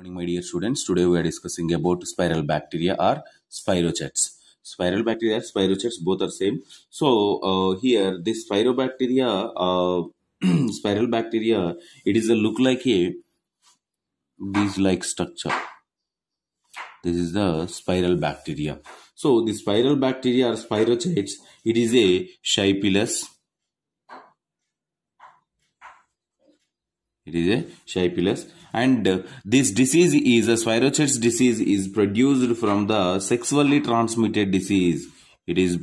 Morning, my dear students. Today we are discussing about spiral bacteria or spirochetes. Spiral bacteria, spirochetes, both are same. So here this spirobacteria, spiral bacteria, it is a look like a bees-like structure. This is the spiral bacteria. So the spiral bacteria or spirochetes, it is a Schiapeilus. It is a Schiapeilus, and this disease is a spirochetes disease is produced from the sexually transmitted disease. It is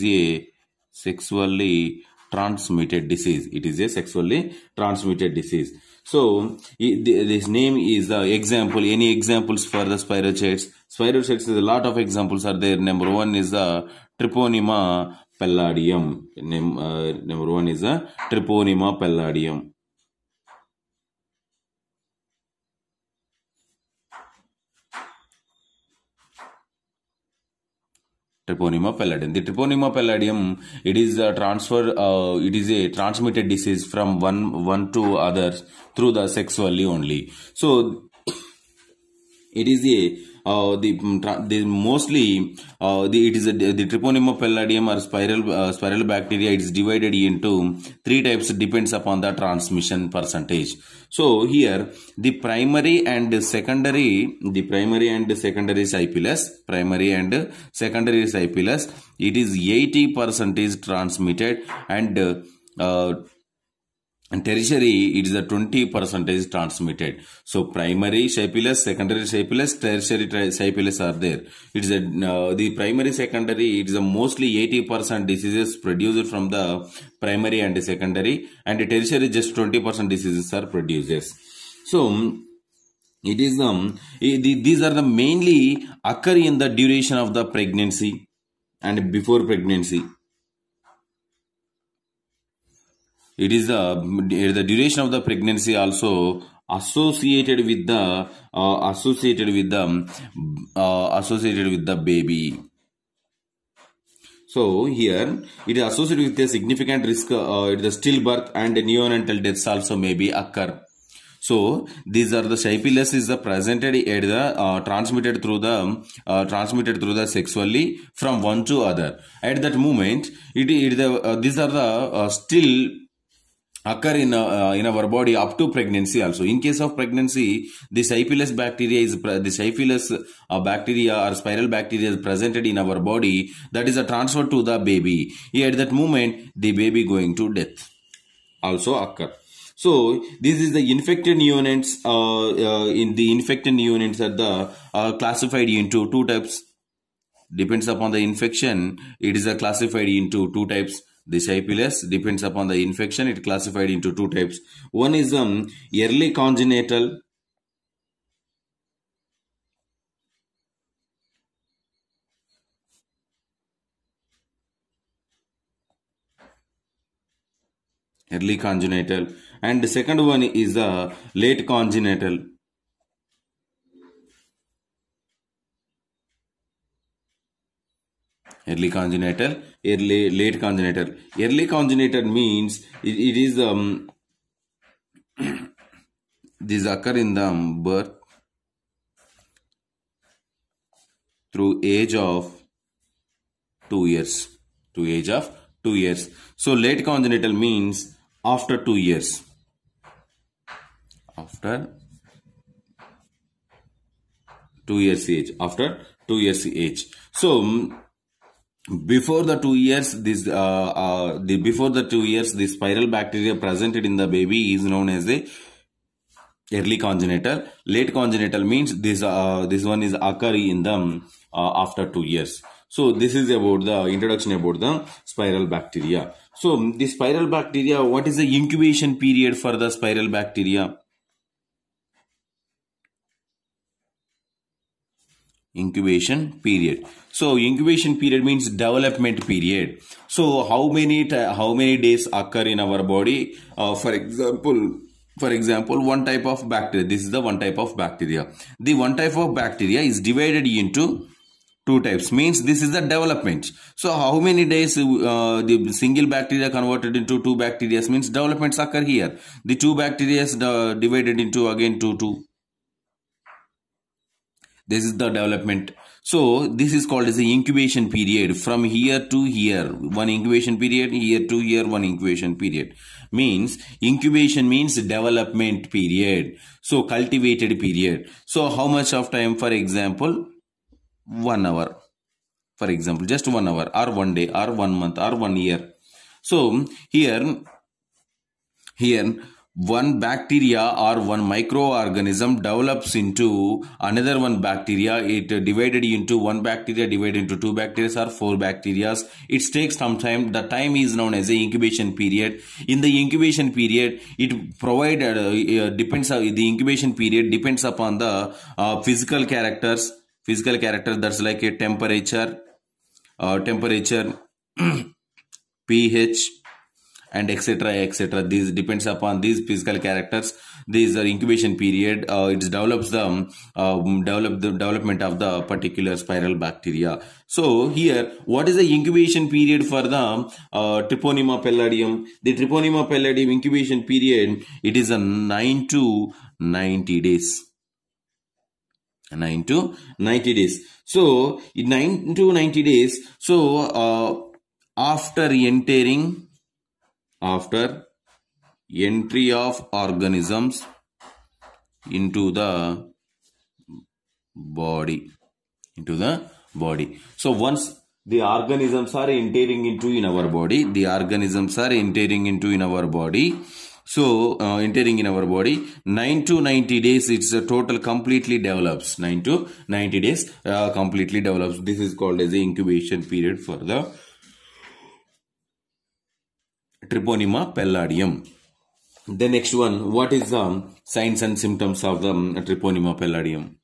a sexually transmitted disease. It is a sexually transmitted disease. So this name is the example. Any examples for the spirochetes? Spirochetes, is a lot of examples are there. Number one is the Treponema palladium. Number one is the Treponema palladium. Treponema palladium. The Treponema palladium, it is a it is a transmitted disease from one to others through the sexually only. So it is the mostly it is the Treponema palladium or spiral bacteria. It is divided into three types, depends upon the transmission percentage. So here the primary and secondary Schiapeilus, it is 80% is transmitted, and tertiary, it is a 20% is transmitted. So primary Schiapeilus, secondary Schiapeilus, tertiary Schiapeilus are there. It is the primary, secondary, it is a mostly 80% diseases produced from the primary and secondary, and the tertiary just 20% diseases are produced. So it is these are the mainly occur in the duration of the pregnancy and before pregnancy. It is the duration of the pregnancy also associated with the baby. So here it is associated with a significant risk. The stillbirth and neonatal deaths also may be occur. So these are the Schiapeilus is the presented at the transmitted through the sexually from one to other. At that moment, these are the still occur in our body up to pregnancy also. In case of pregnancy, the Schiapeilus bacteria bacteria or spiral bacteria is presented in our body. That is a transfer to the baby. At that moment, the baby going to death also occur. So this is the infected neonates. In the infected neonates are classified into two types. Depends upon the infection. It is classified into two types. The Schiapeilus depends upon the infection. It classified into two types. One is early congenital. Early congenital, and the second one is late congenital. Early congenital, late congenital. Early congenital means it is these occur in the birth through age of 2 years. To age of 2 years. So late congenital means after 2 years. After 2 years age. After 2 years age. So before the 2 years, before the 2 years, the spiral bacteria presented in the baby is known as the early congenital. Late congenital means this one is occur in them after 2 years. So this is about the introduction about the spiral bacteria. So the spiral bacteria, what is the incubation period for the spiral bacteria? Incubation period. So incubation period means development period. So how many days occur in our body? For example, one type of bacteria. This is the one type of bacteria. The one type of bacteria is divided into two types. Means this is the development. So how many days the single bacteria converted into two bacteria means developments occur here. The two bacteria divided into again two. This is the development. So this is called as the incubation period. From here to here, one incubation period, here to here, one incubation period. Means incubation means development period. So cultivated period. So how much of time? For example, 1 hour. For example, just 1 hour or 1 day or 1 month or 1 year. So here one bacteria or one microorganism develops into another one bacteria. It divided into one bacteria, divided into 2 bacteria or 4 bacteria. It takes some time. The time is known as the incubation period. In the incubation period, it provided depends. The incubation period depends upon the physical characters. Physical characters, that's like a temperature, pH, and etc. This depends upon these physical characters. These are incubation period. It develops the development of the particular spiral bacteria. So here, what is the incubation period for the Treponema palladium? The Treponema palladium incubation period, it is a 9 to 90 days. 9 to 90 days. So in 9 to 90 days. So after entry of organisms into the body. So once the organisms are entering into in our body, so entering in our body, 9 to 90 days, it's a total completely develops. 9 to 90 days completely develops. This is called as the incubation period for the Treponema palladium. The next one, what is the signs and symptoms of the Treponema palladium?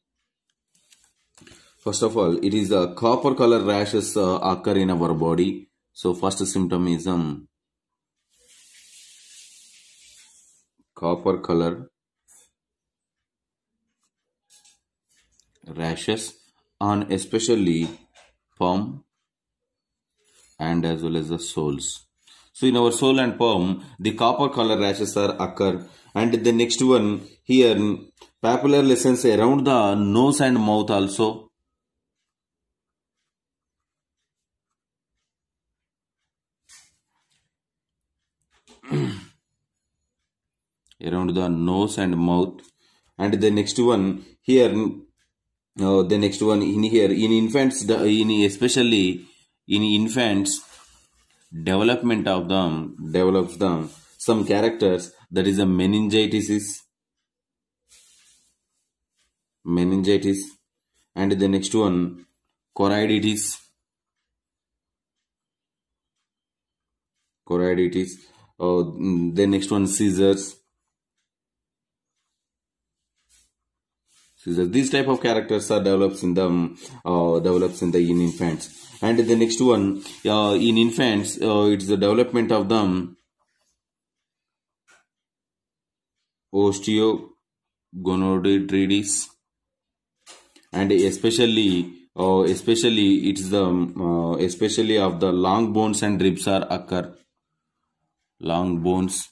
First of all, it is the copper color rashes occur in our body. So first symptom is copper color rashes on especially palm and as well as the soles. So in our sole and palm, the copper color rashes are occur. And the next one here, papular lesions around the nose and mouth also. Around the nose and mouth. And the next one here, the next one in here, in infants, especially in infants, development of them develops them some characters, that is a meningitis, and the next one choroiditis, the next one seizures. These type of characters are develops in the in infants. And the next one in infants, it's the development of the osteogonadotrophies, and especially it's the especially of the long bones and ribs are occur. Long bones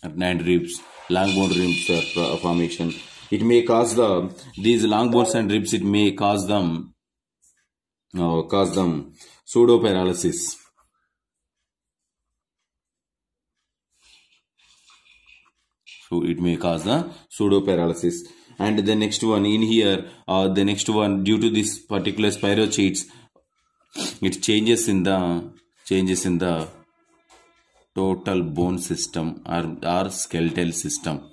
and ribs. Long bone ribs formation. It may cause these long bones and ribs. It may cause them pseudo paralysis. So it may cause the pseudo paralysis. And the next one in here, the next one, due to this particular spirochetes, it changes in the total bone system or skeletal system,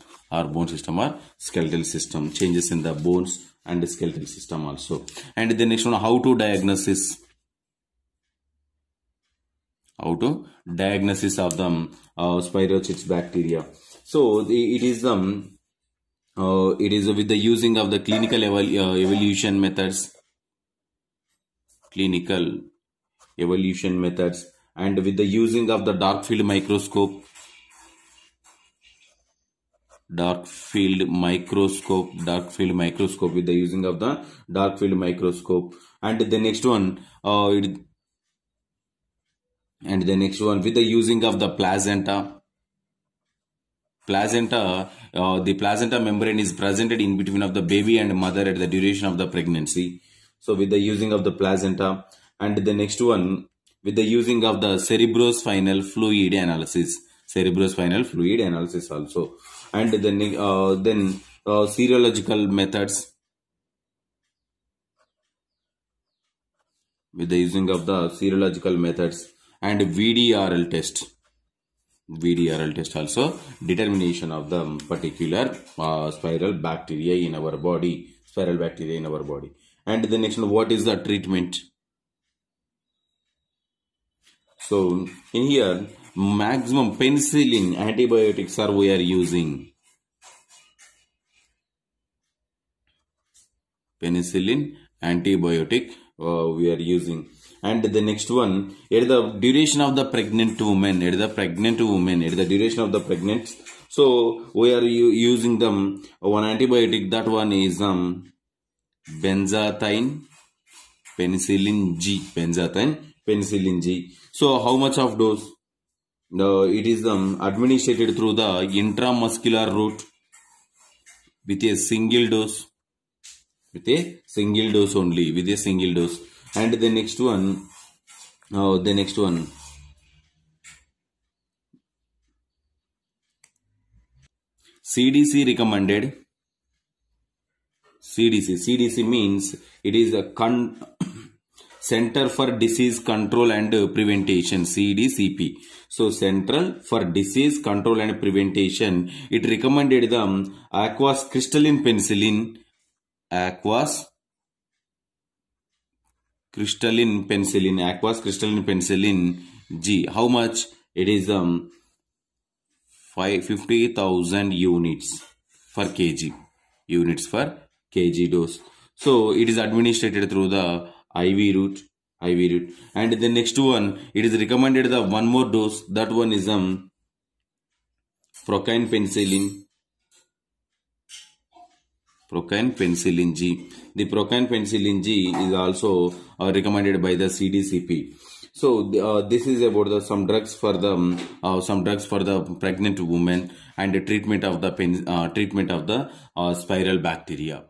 changes in the bones and the skeletal system also. And the next one, how to diagnose of the spirochetes bacteria. So it is with the using of the clinical evaluation methods, and with the using of the dark field microscope, with the using of the dark field microscope. And the next one with the using of the placenta, placenta, the placenta membrane is presented in between of the baby and mother at the duration of the pregnancy. So with the using of the placenta, and the next one with the using of the cerebrospinal fluid analysis, also, and then serological methods with the using of the serological methods, and VDRL test also, determination of the particular spiral bacteria in our body, and the next one, what is the treatment? So in here, maximum penicillin antibiotics are we are using. Penicillin antibiotic we are using. And the next one, at the duration of the pregnant woman, duration of the pregnant, so we are using them one antibiotic, that one is benzathine penicillin G. So how much of dose? It is administered through the intramuscular route with a single dose. Only, with a single dose. And the next one, CDC recommended. CDC means it is a Center for Disease Control and Prevention, CDCP. So Central for Disease Control and Prevention, it recommended the aqueous crystalline penicillin G. How much? It is 50,000 units per kg. Dose. So it is administered through the IV route. And the next one, it is recommended the one more dose. That one is procaine penicillin G. The procaine penicillin G is also recommended by the CDCP. So this is about some drugs for the pregnant woman and the treatment of the spiral bacteria.